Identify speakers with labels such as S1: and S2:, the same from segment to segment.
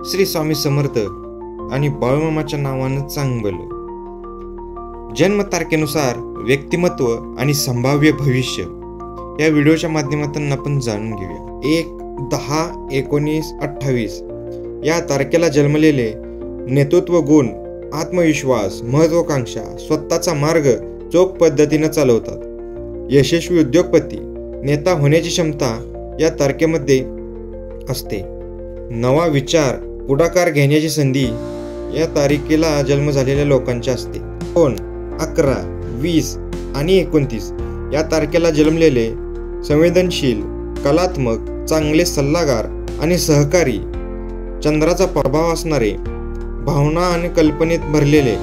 S1: श्री स्वामी समर्थ आणि बाळूमामाच्या नावानं चांगलं. जन्मतारखेनुसार व्यक्तिमत्व आणि संभाव्य भविष्य या व्हिडिओच्या माध्यमातून आपण जाणून घेऊया. 1-10-19-28 या तारखेला जन्मलेले नेतृत्व गुण, आत्मविश्वास, महत्वाकांक्षा, स्वतःचा मार्ग चोख पद्धतीने चालवतात. यशस्वी उद्योगपती, नेता होण्याची क्षमता या तारखेमध्ये असते. नवा विचार, पुढाकार घेण्याची संधी या तारखेला जन्म झालेल्या लोकांच्या असते. 2, 11, 20 आणि 29 या तारखेला जन्मलेले संवेदनशील, कलात्मक, चांगले सल्लागार आणि सहकारी, चंद्राचा प्रभाव असणारे, भावना आणि कल्पनेत भरलेले,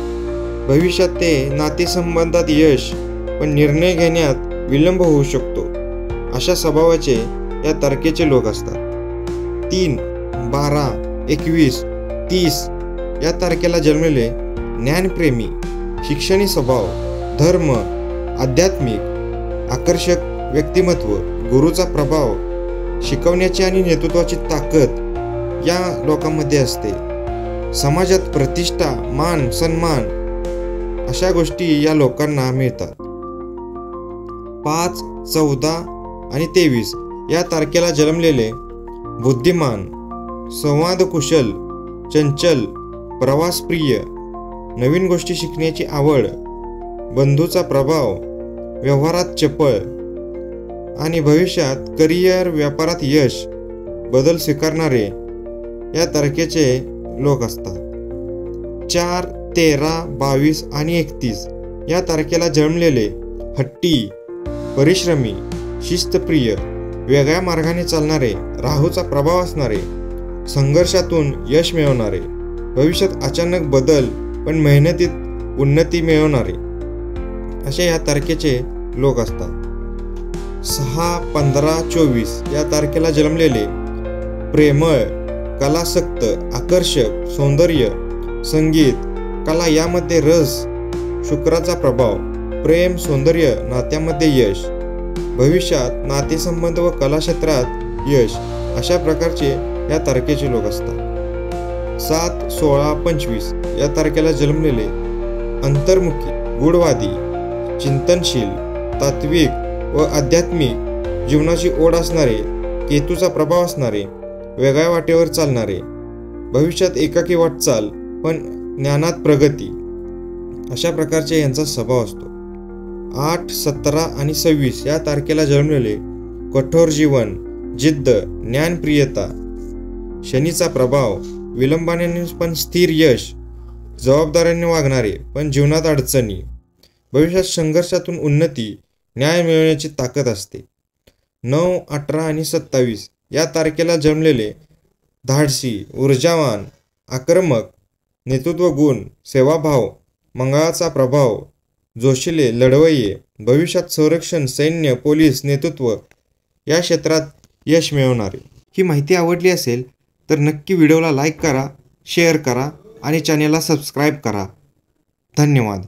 S1: भविष्यात ते नातेसंबंधात यश पण निर्णय घेण्यात विलंब होऊ शकतो अशा स्वभावाचे या तारखेचे लोक असतात. 3, 12, 21, 30 या तारखेला जन्मलेले ज्ञानप्रेमी, शिक्षणी स्वभाव, धर्म, आध्यात्मिक, आकर्षक व्यक्तिमत्व, गुरुचा प्रभाव, शिकवण्याची आणि नेतृत्वाची ताकद या लोकांमध्ये असते. समाजात प्रतिष्ठा, मान, सन्मान अशा गोष्टी या लोकांना मिळतात. 5, 14 आणि 23 या तारखेला जन्मलेले बुद्धिमान, संवाद कुशल, चंचल, प्रवासप्रिय, नवीन गोष्टी शिकण्याची आवड, बंधूचा प्रभाव, व्यवहारात चपळ आणि भविष्यात करिअर, व्यापारात यश, बदल स्वीकारणारे या तारखेचे लोक असतात. 4, 13, 22 आणि 31 या तारखेला जन्मलेले हट्टी, परिश्रमी, शिस्तप्रिय, वेगळ्या मार्गाने चालणारे, राहूचा प्रभाव असणारे, संघर्षातून यश मिळवणारे, भविष्यात अचानक बदल पण मेहनतीत उन्नती मिळवणारे असे या तारखेचे लोक असतात. 6, 15, 24 या तारखेला जन्मलेले प्रेमळ, कलासक्त, आकर्षक, सौंदर्य, संगीत, कला यामध्ये रस, शुक्राचा प्रभाव, प्रेम, सौंदर्य, नात्यामध्ये यश, भविष्यात नातेसंबंध व कला क्षेत्रात यश अशा प्रकारचे या तारखेचे लोक असतात. 7, 16, 25 या तारखेला जन्मलेले अंतर्मुखी, गूढवादी, चिंतनशील, तात्विक व आध्यात्मिक जीवनाची ओढ असणारे, केतूचा प्रभाव असणारे, वेगळ्या वाटेवर चालणारे, भविष्यात एकाकी वाटचाल पण ज्ञानात प्रगती अशा प्रकारचे यांचा स्वभाव असतो. 8, 17 आणि 26 या तारखेला जन्मलेले कठोर जीवन, जिद्द, ज्ञानप्रियता, शनीचा प्रभाव, विलंबाने पण स्थिर यश, जबाबदारीने वागणारे पण जीवनात अडचणी, भविष्यात संघर्षातून उन्नती, न्याय मिळवण्याची ताकद असते. 9, 18 आणि 27 या तारखेला जन्मलेले धाडसी, ऊर्जावान, आक्रमक, नेतृत्व गुण, सेवाभाव, मंगळाचा प्रभाव, जोशिले, लढवय्ये, भविष्यात संरक्षण, सैन्य, पोलीस, नेतृत्व या क्षेत्रात यश मिळवणारे. ही माहिती आवडली असेल तर नक्की व्हिडिओला लाईक करा, शेअर करा आणि चॅनेलला सबस्क्राईब करा. धन्यवाद.